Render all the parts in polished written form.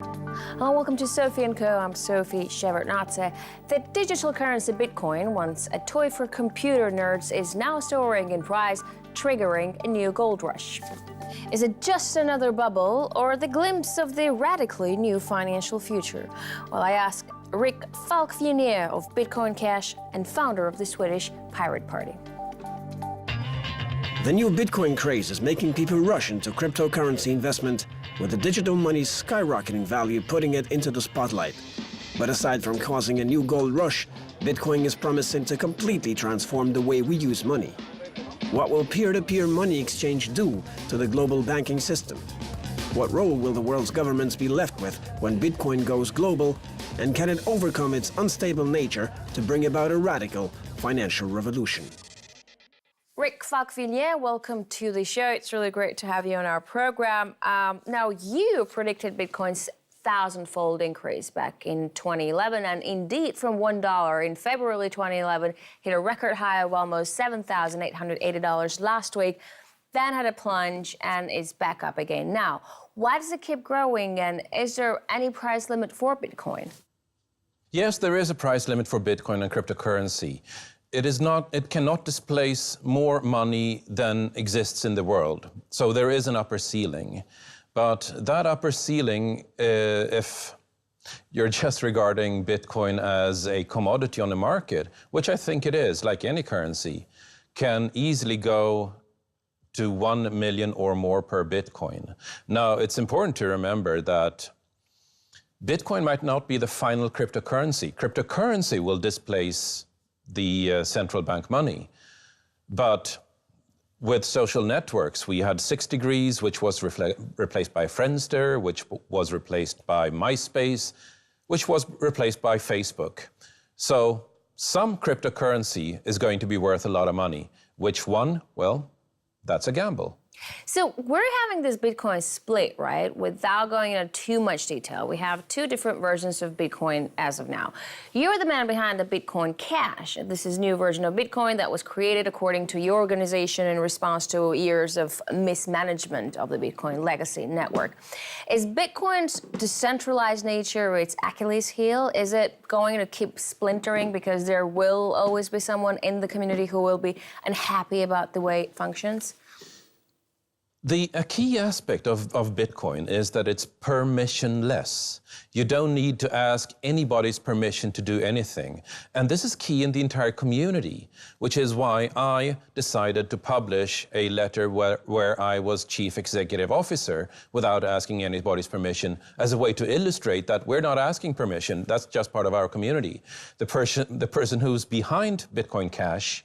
Hello, welcome to Sophie & Co. I'm Sophie Shevardnadze. The digital currency Bitcoin, once a toy for computer nerds, is now soaring in price, triggering a new gold rush. Is it just another bubble or the glimpse of the radically new financial future? Well, I asked Rick Falkvinge of Bitcoin Cash and founder of the Swedish Pirate Party. The new Bitcoin craze is making people rush into cryptocurrency investment, with the digital money's skyrocketing value putting it into the spotlight. But aside from causing a new gold rush, Bitcoin is promising to completely transform the way we use money. What will peer-to-peer money exchange do to the global banking system? What role will the world's governments be left with when Bitcoin goes global? And can it overcome its unstable nature to bring about a radical financial revolution? Rick Falkvinge, welcome to the show. It's really great to have you on our program. Now, you predicted Bitcoin's thousand-fold increase back in 2011, and indeed, from $1 in February 2011, hit a record high of almost $7,880 last week, then had a plunge and is back up again now. Why does it keep growing, and is there any price limit for Bitcoin? Yes, there is a price limit for Bitcoin and cryptocurrency. It cannot displace more money than exists in the world. So there is an upper ceiling. But that upper ceiling, if you're just regarding Bitcoin as a commodity on the market, which I think it is, like any currency, can easily go to 1 million or more per Bitcoin. Now, it's important to remember that Bitcoin might not be the final cryptocurrency. Cryptocurrency will displace the central bank money. But with social networks, we had 6 Degrees, which was replaced by Friendster, which was replaced by MySpace, which was replaced by Facebook. So some cryptocurrency is going to be worth a lot of money. Which one? Well, that's a gamble. So we're having this Bitcoin split, right? Without going into too much detail, we have 2 different versions of Bitcoin as of now. You're the man behind the Bitcoin Cash. This is a new version of Bitcoin that was created according to your organization in response to years of mismanagement of the Bitcoin legacy network. Is Bitcoin's decentralized nature its Achilles heel? Is it going to keep splintering because there will always be someone in the community who will be unhappy about the way it functions? A key aspect of Bitcoin is that it's permissionless. You don't need to ask anybody's permission to do anything. And this is key in the entire community, which is why I decided to publish a letter where I was chief executive officer without asking anybody's permission, as a way to illustrate that we're not asking permission. That's just part of our community. The person who's behind Bitcoin Cash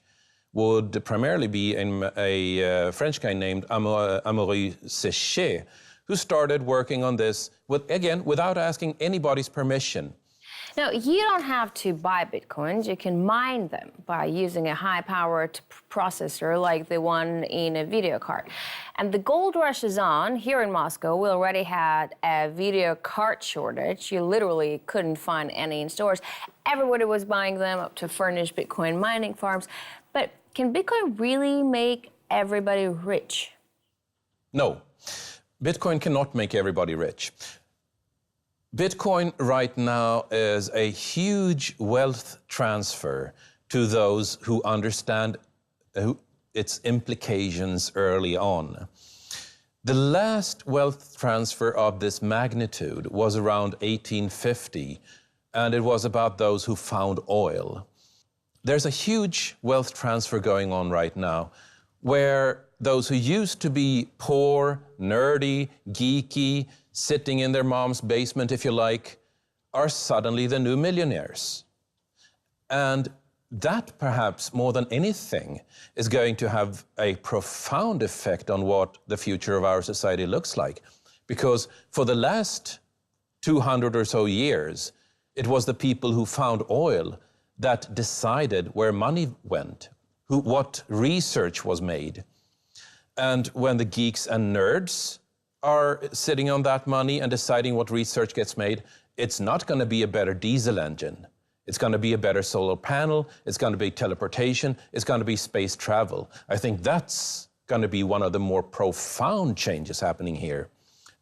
would primarily be a French guy named Amaury Séché, who started working on this, without asking anybody's permission. Now, you don't have to buy Bitcoins. You can mine them by using a high-powered processor like the one in a video card. And the gold rush is on. Here in Moscow, we already had a video card shortage. You literally couldn't find any in stores. Everybody was buying them up to furnish Bitcoin mining farms. But can Bitcoin really make everybody rich? No, Bitcoin cannot make everybody rich. Bitcoin right now is a huge wealth transfer to those who understand its implications early on. The last wealth transfer of this magnitude was around 1850, and it was about those who found oil. There's a huge wealth transfer going on right now where those who used to be poor, nerdy, geeky, sitting in their mom's basement, if you like, are suddenly the new millionaires. And that, perhaps more than anything, is going to have a profound effect on what the future of our society looks like. Because for the last 200 or so years, it was the people who found oil that decided where money went, what research was made. And when the geeks and nerds are sitting on that money and deciding what research gets made, it's not going to be a better diesel engine. It's going to be a better solar panel. It's going to be teleportation. It's going to be space travel. I think that's going to be one of the more profound changes happening here.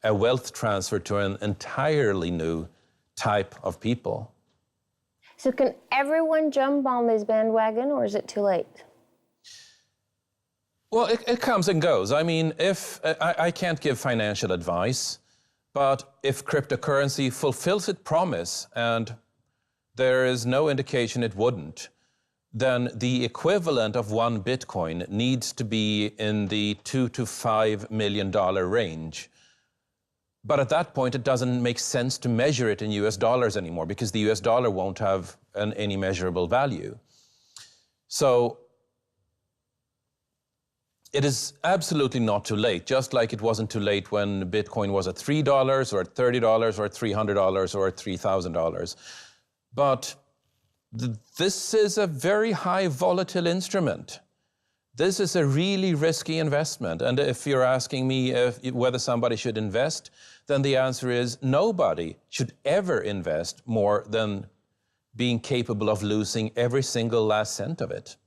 a wealth transfer to an entirely new type of people. So can everyone jump on this bandwagon, or is it too late? Well, it comes and goes. I mean, if I can't give financial advice, but if cryptocurrency fulfills its promise, and there is no indication it wouldn't, then the equivalent of one Bitcoin needs to be in the $2 to $5 million range. But at that point, it doesn't make sense to measure it in US dollars anymore, because the US dollar won't have any measurable value. So it is absolutely not too late, just like it wasn't too late when Bitcoin was at $3 or at $30 or at $300 or at $3,000. But this is a very high volatile instrument. This is a really risky investment. And if you're asking me whether somebody should invest, then the answer is nobody should ever invest more than being capable of losing every single last cent of it.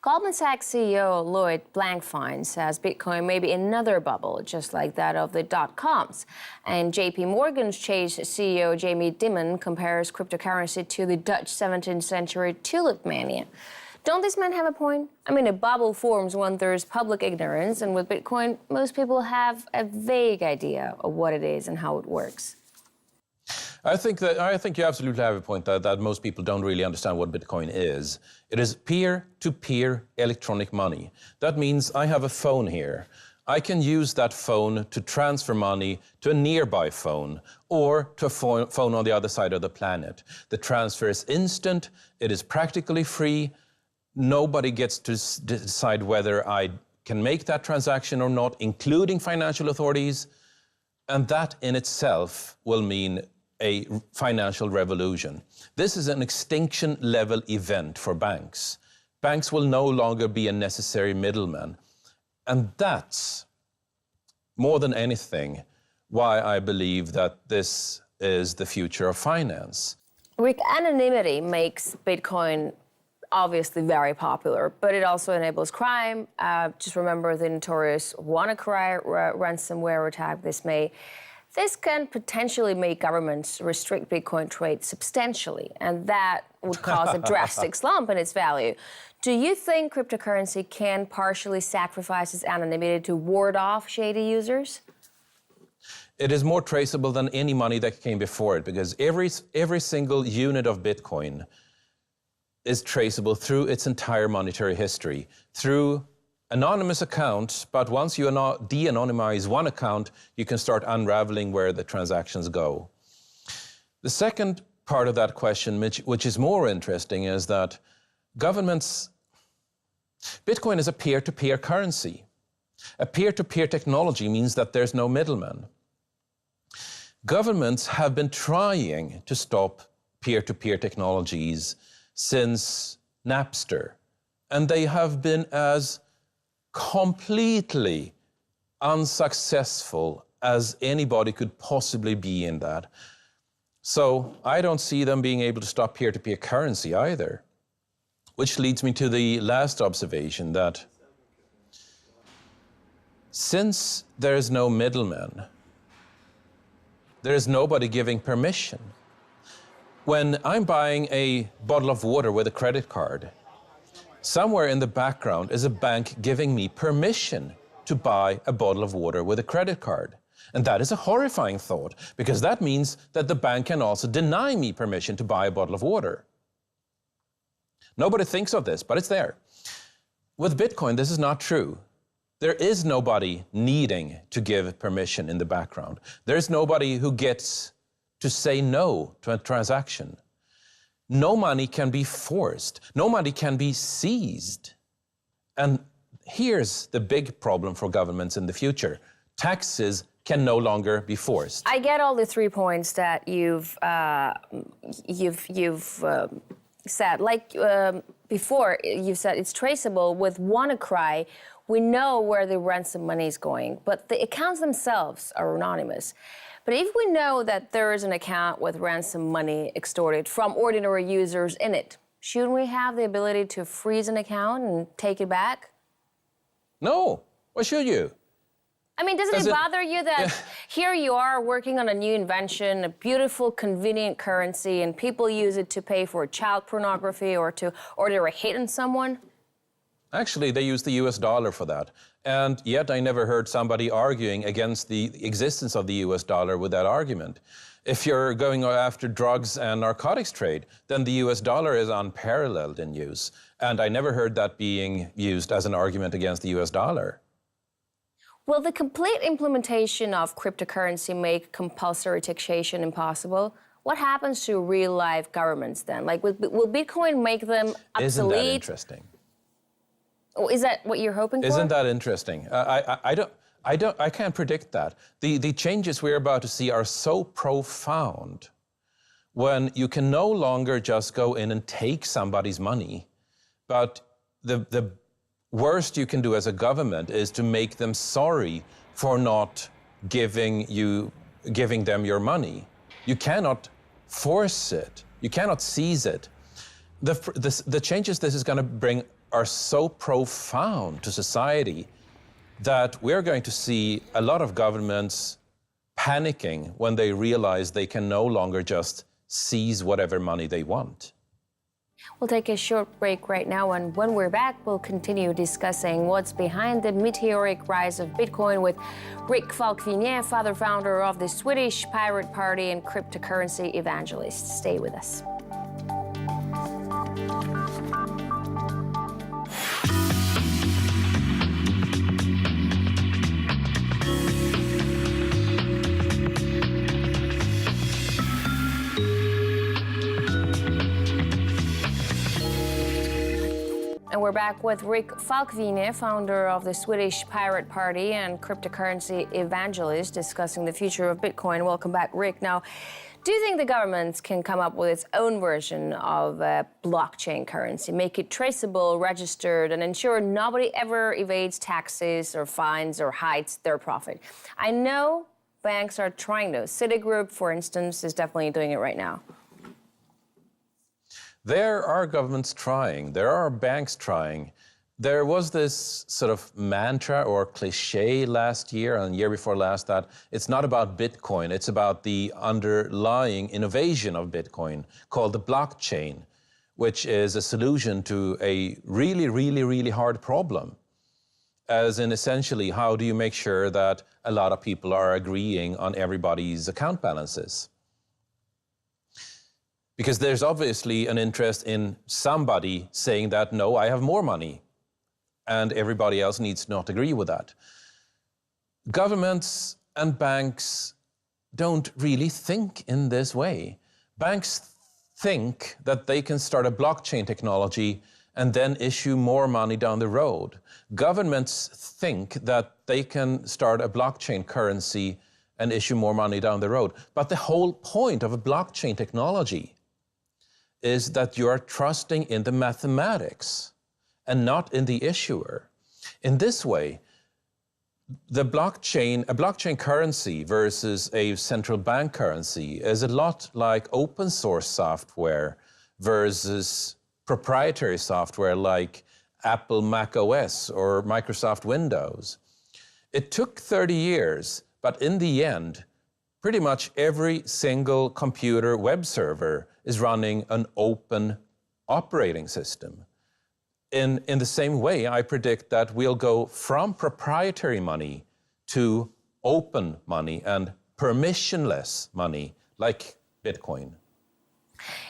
Goldman Sachs CEO Lloyd Blankfein says Bitcoin may be another bubble, just like that of the dot-coms. And JP Morgan's Chase CEO Jamie Dimon compares cryptocurrency to the Dutch 17th century tulip mania. Don't these men have a point? I mean, a bubble forms when there's public ignorance, and with Bitcoin, most people have a vague idea of what it is and how it works. I think you absolutely have a point that most people don't really understand what Bitcoin is. It is peer-to-peer electronic money. That means I have a phone here. I can use that phone to transfer money to a nearby phone or to a phone on the other side of the planet. The transfer is instant, it is practically free. Nobody gets to decide whether I can make that transaction or not, including financial authorities. And that in itself will mean a financial revolution. This is an extinction-level event for banks. Banks will no longer be a necessary middleman. And that's, more than anything, why I believe that this is the future of finance. Rick, anonymity makes Bitcoin obviously very popular, but it also enables crime. Just remember the notorious WannaCry ransomware attack this May. This can potentially make governments restrict Bitcoin trade substantially, and that would cause a drastic slump in its value. Do you think cryptocurrency can partially sacrifice its anonymity to ward off shady users? It is more traceable than any money that came before it, because every single unit of Bitcoin is traceable through its entire monetary history, through anonymous accounts, but once you de-anonymize one account, you can start unraveling where the transactions go. The second part of that question, which is more interesting, is that Bitcoin is a peer-to-peer currency. A peer-to-peer technology means that there's no middleman. Governments have been trying to stop peer-to-peer technologies since Napster, and they have been as completely unsuccessful as anybody could possibly be in that. So I don't see them being able to stop peer-to-peer currency either. Which leads me to the last observation, that since there is no middleman, there is nobody giving permission. When I'm buying a bottle of water with a credit card, somewhere in the background is a bank giving me permission to buy a bottle of water with a credit card. And that is a horrifying thought, because that means that the bank can also deny me permission to buy a bottle of water. Nobody thinks of this, but it's there. With Bitcoin, this is not true. There is nobody needing to give permission in the background. There's nobody who gets to say no to a transaction. No money can be forced. No money can be seized. And here's the big problem for governments in the future. Taxes can no longer be forced. I get all the 3 points that you've said. Like before, you said it's traceable. With WannaCry, we know where the ransom money is going, but the accounts themselves are anonymous. But if we know that there is an account with ransom money extorted from ordinary users in it, shouldn't we have the ability to freeze an account and take it back? No. Why should you? I mean, doesn't it bother you that here you are working on a new invention, a beautiful, convenient currency, and people use it to pay for child pornography or they're hitting someone? Actually, they use the US dollar for that. And yet I never heard somebody arguing against the existence of the US dollar with that argument. If you're going after drugs and narcotics trade, then the US dollar is unparalleled in use. And I never heard that being used as an argument against the US dollar. Will the complete implementation of cryptocurrency make compulsory taxation impossible? What happens to real-life governments then? Like, will Bitcoin make them obsolete? Isn't that interesting? Oh, is that what you're hoping for? Isn't that interesting? I can't predict that. The changes we're about to see are so profound when you can no longer just go in and take somebody's money, but the worst you can do as a government is to make them sorry for not giving them your money. You cannot force it. You cannot seize it. The changes this is going to bring are so profound to society that we're going to see a lot of governments panicking when they realize they can no longer just seize whatever money they want. We'll take a short break right now, and when we're back, we'll continue discussing what's behind the meteoric rise of Bitcoin with Rick Falkvinge, founder of the Swedish Pirate Party and cryptocurrency evangelist. Stay with us. And we're back with Rick Falkvinge, founder of the Swedish Pirate Party and cryptocurrency evangelist, discussing the future of Bitcoin. Welcome back, Rick. Now, do you think the government can come up with its own version of a blockchain currency, make it traceable, registered, and ensure nobody ever evades taxes or fines or hides their profit? I know banks are trying to. Citigroup, for instance, is definitely doing it right now. There are governments trying, there are banks trying. There was this sort of mantra or cliche last year and the year before last that it's not about Bitcoin, it's about the underlying innovation of Bitcoin called the blockchain, which is a solution to a really hard problem. As in essentially, how do you make sure that a lot of people are agreeing on everybody's account balances? Because there's obviously an interest in somebody saying that, no, I have more money, and everybody else needs to not agree with that. Governments and banks don't really think in this way. Banks think that they can start a blockchain technology and then issue more money down the road. Governments think that they can start a blockchain currency and issue more money down the road. But the whole point of a blockchain technology is that you are trusting in the mathematics and not in the issuer. In this way, a blockchain currency versus a central bank currency is a lot like open source software versus proprietary software like Apple Mac OS or Microsoft Windows. It took 30 years, but in the end, pretty much every single computer web server is running an open operating system. In the same way, I predict that we'll go from proprietary money to open money and permissionless money, like Bitcoin.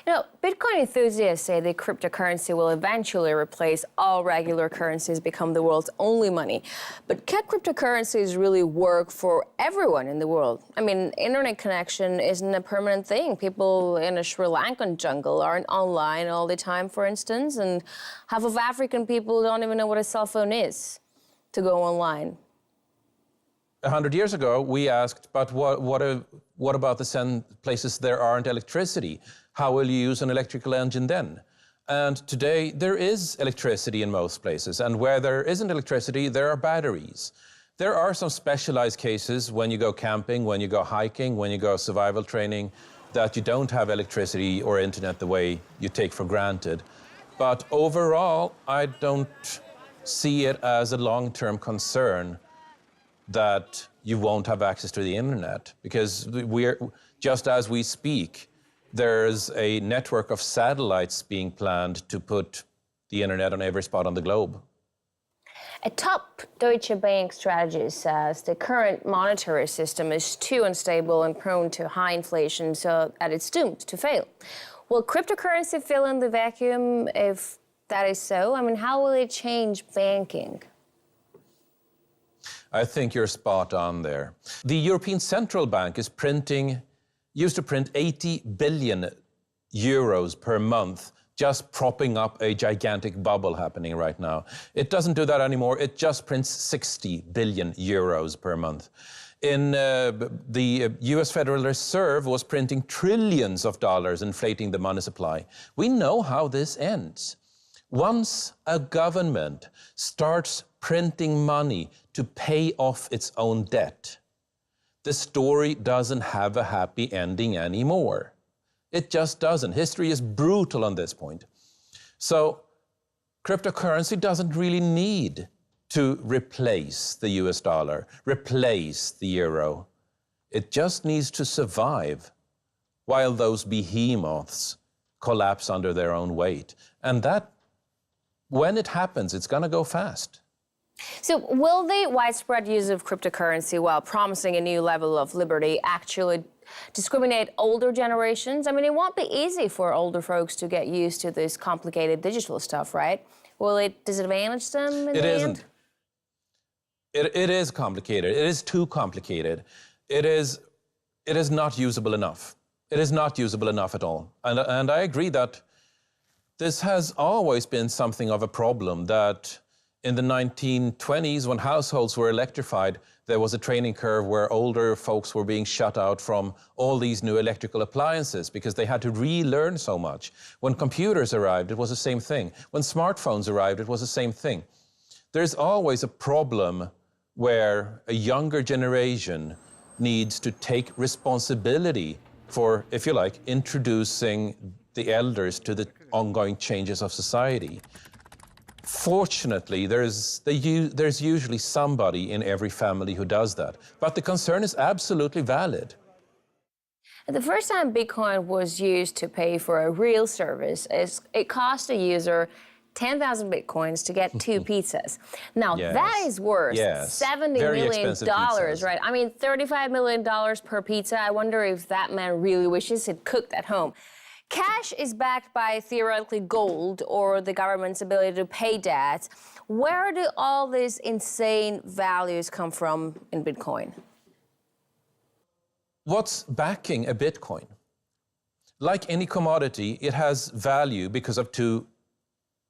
You know, Bitcoin enthusiasts say that cryptocurrency will eventually replace all regular currencies, become the world's only money. But can cryptocurrencies really work for everyone in the world? I mean, internet connection isn't a permanent thing. People in a Sri Lankan jungle aren't online all the time, for instance, and half of African people don't even know what a cell phone is to go online. 100 years ago, we asked, but what about the places there aren't electricity? How will you use an electrical engine then? And today, there is electricity in most places. And where there isn't electricity, there are batteries. There are some specialized cases when you go camping, when you go hiking, when you go survival training, that you don't have electricity or internet the way you take for granted. But overall, I don't see it as a long-term concern. that you won't have access to the internet, because just as we speak, there's a network of satellites being planned to put the internet on every spot on the globe. A top Deutsche Bank strategist says the current monetary system is too unstable and prone to high inflation, so that it's doomed to fail. Will cryptocurrency fill in the vacuum if that is so? I mean, how will it change banking? I think you're spot on there. The European Central Bank is used to print 80 billion euros per month, just propping up a gigantic bubble happening right now. It doesn't do that anymore. It just prints 60 billion euros per month. The US Federal Reserve was printing trillions of dollars, inflating the money supply. We know how this ends. Once a government starts printing money to pay off its own debt, the story doesn't have a happy ending anymore. It just doesn't. History is brutal on this point. So cryptocurrency doesn't really need to replace the US dollar, replace the euro. It just needs to survive while those behemoths collapse under their own weight. And that, when it happens, it's going to go fast. So will the widespread use of cryptocurrency while promising a new level of liberty actually discriminate older generations? I mean, it won't be easy for older folks to get used to this complicated digital stuff, right? Will it disadvantage them in the end? It isn't. It is complicated. It is too complicated. It is not usable enough. It is not usable enough at all. And I agree that this has always been something of a problem, that in the 1920s, when households were electrified, there was a training curve where older folks were being shut out from all these new electrical appliances because they had to relearn so much. When computers arrived, it was the same thing. When smartphones arrived, it was the same thing. There's always a problem where a younger generation needs to take responsibility for, if you like, introducing the elders to the ongoing changes of society. Fortunately, there's usually somebody in every family who does that. But the concern is absolutely valid. The first time Bitcoin was used to pay for a real service, it cost a user 10,000 Bitcoins to get 2 pizzas. Now, Yes. that is worth Yes. $70 Very million, expensive pizzas. right? I mean, $35 million per pizza. I wonder if that man really wishes he'd cooked at home. Cash is backed by theoretically gold or the government's ability to pay debt. Where do all these insane values come from in Bitcoin? What's backing a Bitcoin? Like any commodity, it has value because of 2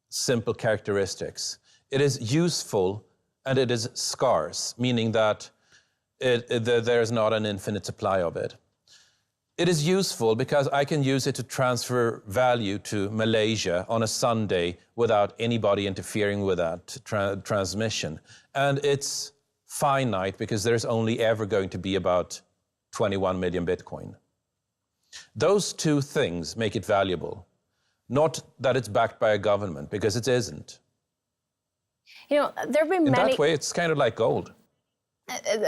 simple characteristics. It is useful and it is scarce, meaning that there's not an infinite supply of it. It is useful because I can use it to transfer value to Malaysia on a Sunday without anybody interfering with that transmission. And it's finite because there's only ever going to be about 21 million Bitcoin. Those 2 things make it valuable. Not that it's backed by a government, because it isn't. You know, there have been In many... that way, it's kind of like gold.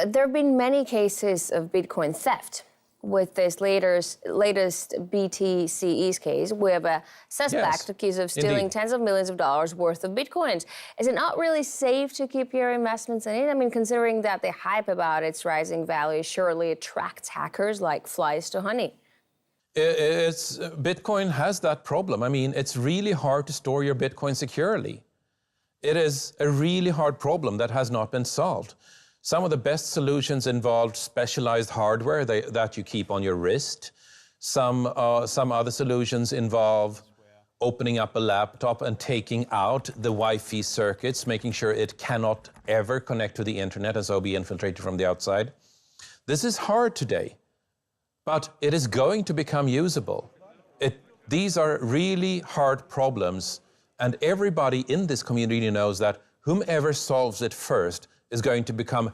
There have been many cases of Bitcoin theft. With this latest BTCE's case, we have a suspect accused of stealing tens of millions of dollars worth of Bitcoins. Is it not really safe to keep your investments in it? I mean, considering that the hype about its rising value surely attracts hackers like flies to honey. Bitcoin has that problem. I mean, it's really hard to store your Bitcoin securely. It is a really hard problem that has not been solved. Some of the best solutions involved specialized hardware that you keep on your wrist. Some other solutions involve opening up a laptop and taking out the Wi-Fi circuits, making sure it cannot ever connect to the internet and so be infiltrated from the outside. This is hard today, but it is going to become usable. These are really hard problems, and everybody in this community knows that whomever solves it first is going to become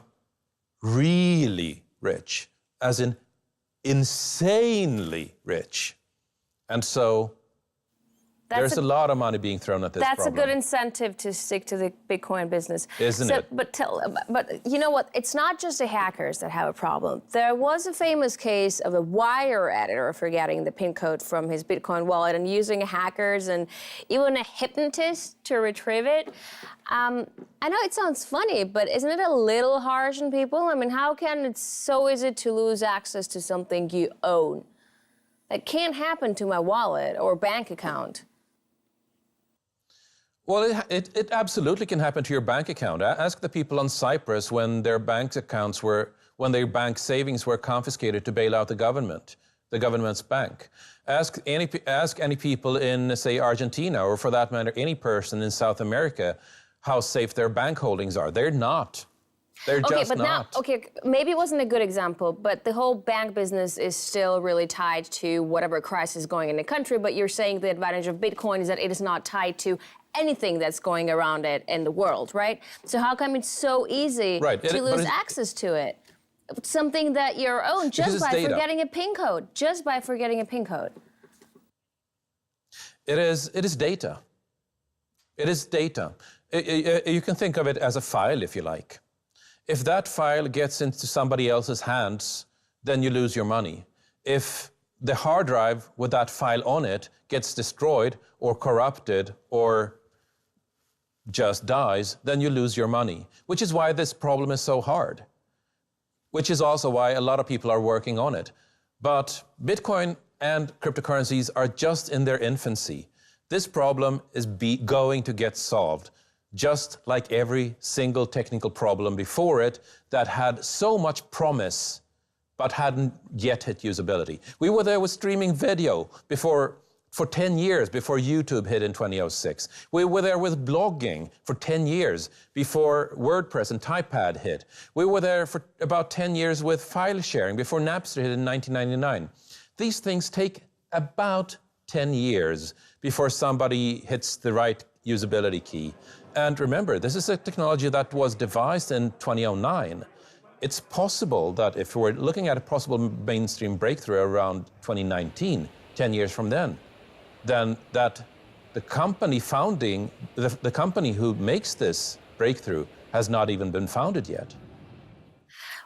really rich, as in insanely rich. And so There's a lot of money being thrown at this That's problem. a good incentive to stick to the Bitcoin business. Isn't it? But you know what? It's not just the hackers that have a problem. There was a famous case of a wire editor forgetting the PIN code from his Bitcoin wallet and using hackers and even a hypnotist to retrieve it. I know it sounds funny, but isn't it a little harsh on people? I mean, how can it so easy to lose access to something you own? That can't happen to my wallet or bank account. Well, it absolutely can happen to your bank account. Ask the people on Cyprus when their bank savings were confiscated to bail out the government's bank. Ask any people in, say, Argentina, or for that matter, any person in South America, how safe their bank holdings are. They're not. They're just not. Maybe it wasn't a good example, but the whole bank business is still really tied to whatever crisis is going in the country. But you're saying the advantage of Bitcoin is that it is not tied to anything that's going around it in the world, right? So how come it's so easy to lose access to it? Something that you own just by forgetting a PIN code, It is data. It is data. You can think of it as a file, if you like. If that file gets into somebody else's hands, then you lose your money. If the hard drive with that file on it gets destroyed or corrupted or just dies, then you lose your money, which is why this problem is so hard, which is also why a lot of people are working on it. But Bitcoin and cryptocurrencies are just in their infancy. This problem is going to get solved, just like every single technical problem before it that had so much promise but hadn't yet hit usability. We were there with streaming video for 10 years before YouTube hit in 2006. We were there with blogging for 10 years before WordPress and Typepad hit. We were there for about 10 years with file sharing before Napster hit in 1999. These things take about 10 years before somebody hits the right usability key. And remember, this is a technology that was devised in 2009. It's possible that if we're looking at a possible mainstream breakthrough around 2019, 10 years from then that the company the company who makes this breakthrough has not even been founded yet.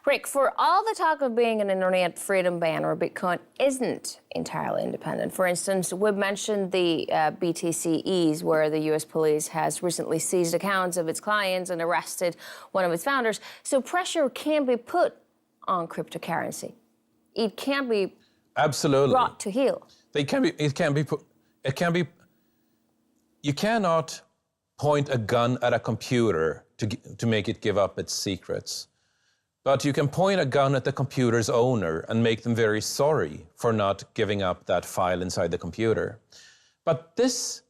Rick, for all the talk of being an internet freedom banner, Bitcoin isn't entirely independent. For instance, we've mentioned the BTCEs, where the U.S. police has recently seized accounts of its clients and arrested one of its founders. So pressure can be put on cryptocurrency. It can be brought to heel. You cannot point a gun at a computer to make it give up its secrets. But you can point a gun at the computer's owner and make them very sorry for not giving up that file inside the computer. But this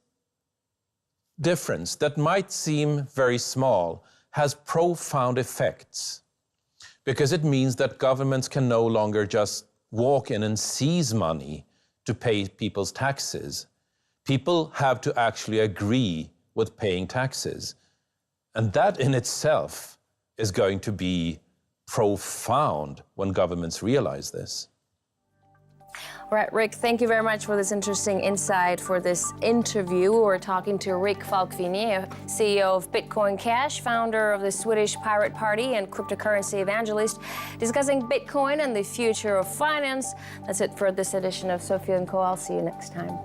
difference that might seem very small has profound effects, because it means that governments can no longer just walk in and seize money to pay people's taxes. People have to actually agree with paying taxes. And that in itself is going to be profound when governments realize this. All right, Rick, thank you very much for this interesting insight for this interview. We're talking to Rick Falkvinge, CEO of Bitcoin Cash, founder of the Swedish Pirate Party, and cryptocurrency evangelist, discussing Bitcoin and the future of finance. That's it for this edition of Sophie & Co. I'll see you next time.